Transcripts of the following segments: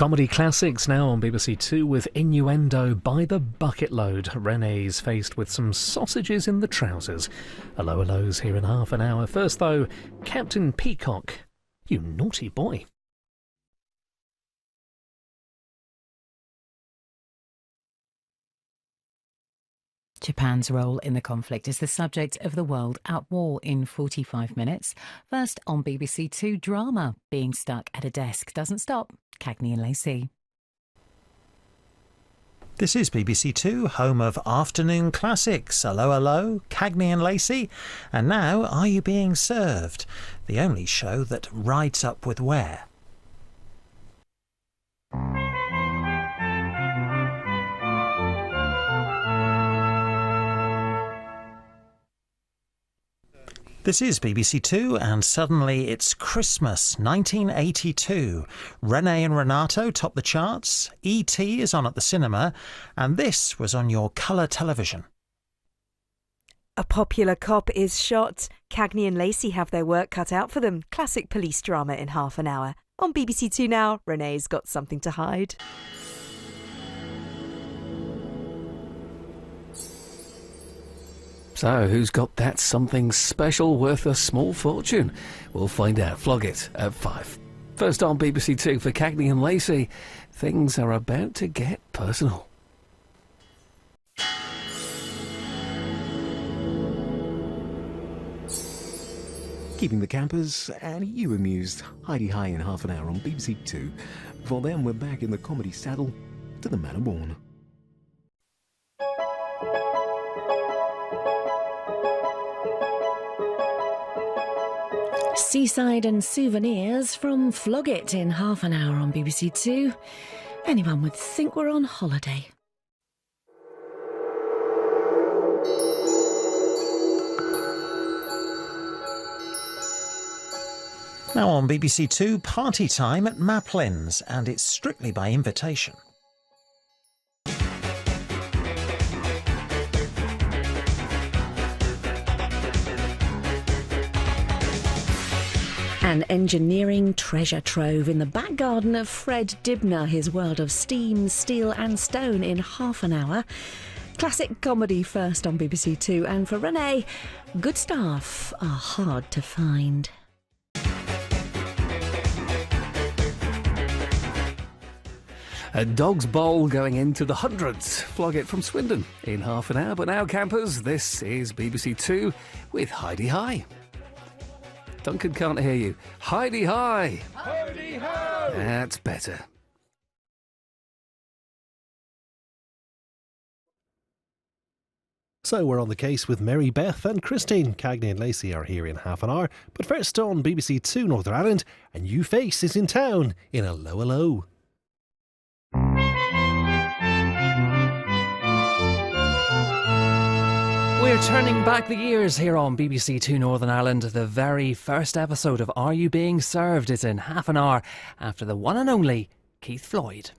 Comedy classics now on BBC Two with Innuendo by the bucket load. Renee's faced with some sausages in the trousers. Hello, hellos here in half an hour. First though, Captain Peacock. You naughty boy. Japan's role in the conflict is the subject of The World at War in 45 minutes. First on BBC Two drama, Being Stuck at a Desk Doesn't Stop. Cagney and Lacey. This is BBC Two, home of afternoon classics. Hello, hello, Cagney and Lacey. And now, Are You Being Served? The only show that rides up with Where. This is BBC Two, and suddenly it's Christmas 1982. Renee and Renato top the charts, E.T. is on at the cinema, and this was on your colour television. A popular cop is shot. Cagney and Lacey have their work cut out for them. Classic police drama in half an hour. On BBC Two now, Renee's got something to hide. So, who's got that something special worth a small fortune? We'll find out. Flog it at 5. First on BBC Two for Cagney and Lacey, things are about to get personal. Keeping the campers and you amused. Heidi High in half an hour on BBC Two. For them, we're back in the comedy saddle to the manor born. Seaside and souvenirs from Flog It in half an hour on BBC Two. Anyone would think we're on holiday. Now on BBC Two, party time at Maplin's, and it's strictly by invitation. An engineering treasure trove in the back garden of Fred Dibner, his world of steam, steel and stone in half an hour. Classic comedy first on BBC Two, and for Renee, good staff are hard to find. A Dog's Bowl going into the hundreds. Flog It from Swindon in half an hour. But now, campers, this is BBC Two with Heidi High. Duncan can't hear you. Heidi High! Heidi Ho! That's better. So we're on the case with Mary Beth and Christine. Cagney and Lacey are here in half an hour. But first on BBC Two Northern Ireland, a new face is in town in Hello, hello. We're turning back the years here on BBC Two Northern Ireland. The very first episode of Are You Being Served is in half an hour after the one and only Keith Floyd.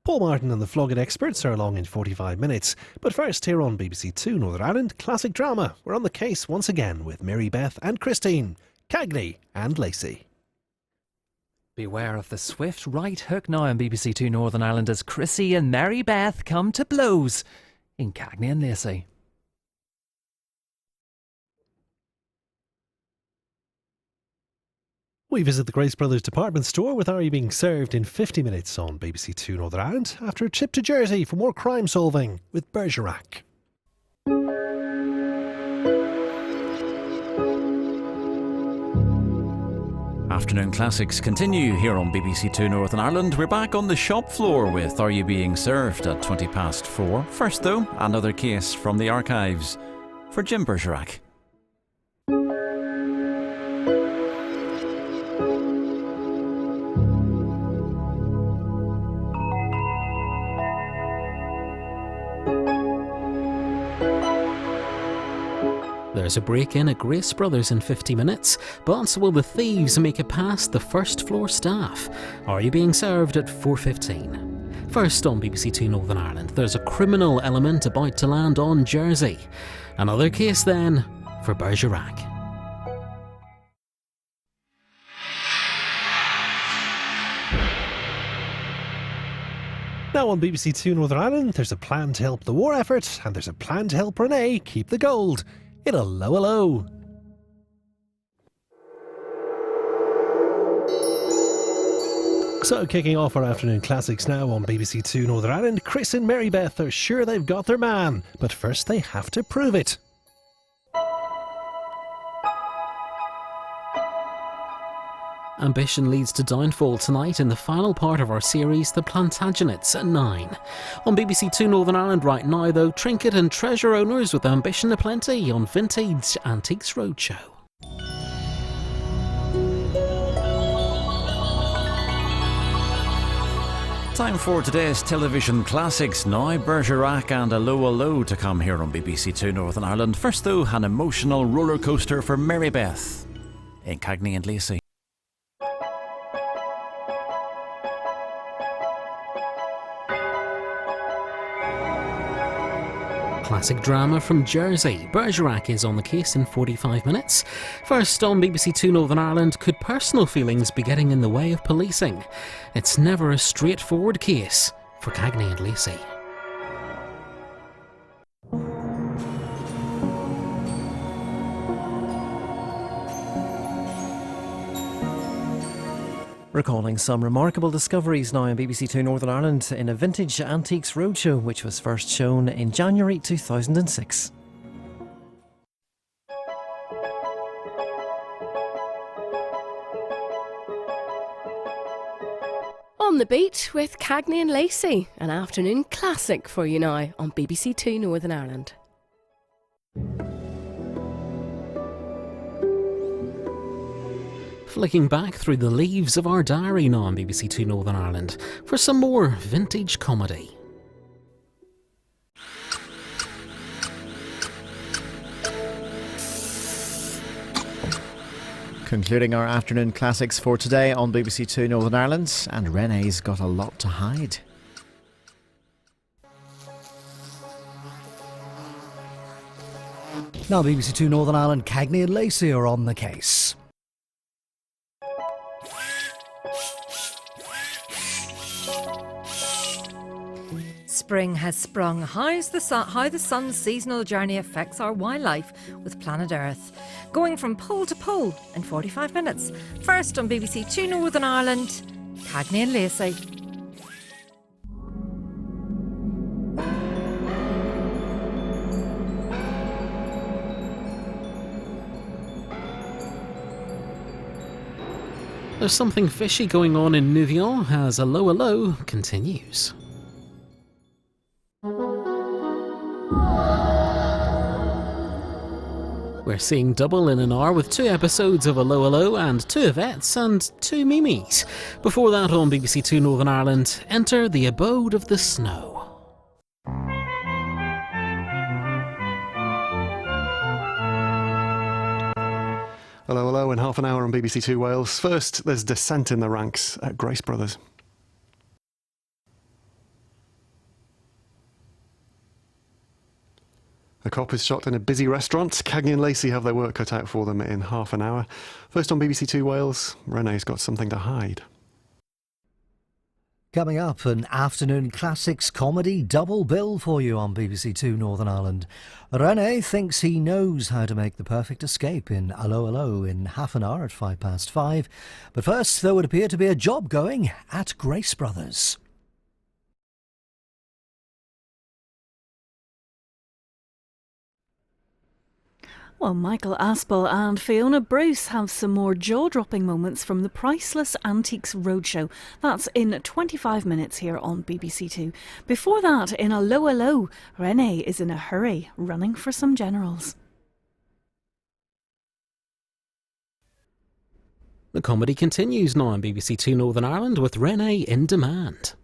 Paul Martin and the Flog It experts are along in 45 minutes. But first, here on BBC Two Northern Ireland, classic drama. We're on the case once again with Mary Beth and Christine, Cagney and Lacey. Beware of the swift right hook now on BBC Two Northern Ireland as Chrissy and Mary Beth come to blows in Cagney and Lacey. We visit the Grace Brothers department store with Are You Being Served in 50 minutes on BBC Two Northern Ireland after a trip to Jersey for more crime solving with Bergerac. Afternoon classics continue here on BBC Two Northern Ireland. We're back on the shop floor with Are You Being Served at 4:20. First though, another case from the archives for Jim Bergerac. There's a break-in at Grace Brothers in 50 minutes, but will the thieves make it past the first floor staff? Are You Being Served at 4:15? First on BBC Two Northern Ireland, there's a criminal element about to land on Jersey. Another case then for Bergerac. Now on BBC Two Northern Ireland, there's a plan to help the war effort, and there's a plan to help Renee keep the gold. In a low. So kicking off our afternoon classics now on BBC Two Northern Ireland, Chris and Mary Beth are sure they've got their man, but first they have to prove it. Ambition leads to downfall tonight in the final part of our series, The Plantagenets, at 9. On BBC Two Northern Ireland right now, though, trinket and treasure owners with ambition aplenty on Vintage Antiques Roadshow. Time for today's television classics now. Bergerac and Allo to come here on BBC Two Northern Ireland. First though, an emotional roller coaster for Mary Beth in Cagney and Lacey. Classic drama from Jersey. Bergerac is on the case in 45 minutes. First on BBC Two Northern Ireland, could personal feelings be getting in the way of policing? It's never a straightforward case for Cagney and Lacey. Recalling some remarkable discoveries now on BBC Two Northern Ireland in a Vintage Antiques Roadshow which was first shown in January 2006. On the beat with Cagney and Lacey, an afternoon classic for you now on BBC Two Northern Ireland. Flicking back through the leaves of our diary now on BBC Two Northern Ireland for some more vintage comedy. Concluding our afternoon classics for today on BBC Two Northern Ireland, and Renee's got a lot to hide. Now BBC Two Northern Ireland, Cagney and Lacey are on the case. Spring has sprung. How the sun's seasonal journey affects our wildlife with planet Earth. Going from pole to pole in 45 minutes. First on BBC Two Northern Ireland, Cagney and Lacey. There's something fishy going on in Nouvion as Allo continues. We're seeing double in an hour with 2 episodes of Allo and 2 Yvettes and 2 Mimis. Before that on BBC Two Northern Ireland, enter the abode of the snow. Hello in half an hour on BBC Two Wales. First, there's dissent in the ranks at Grace Brothers. A cop is shot in a busy restaurant. Cagney and Lacey have their work cut out for them in half an hour. First on BBC Two Wales, Renee's got something to hide. Coming up, an afternoon classics comedy double bill for you on BBC Two Northern Ireland. Renee thinks he knows how to make the perfect escape in Allo in half an hour at 5:05. But first, there would appear to be a job going at Grace Brothers. Well, Michael Aspel and Fiona Bruce have some more jaw-dropping moments from the Priceless Antiques Roadshow. That's in 25 minutes here on BBC Two. Before that, in Allo, Renee is in a hurry, running for some generals. The comedy continues now on BBC Two Northern Ireland with Renee in demand.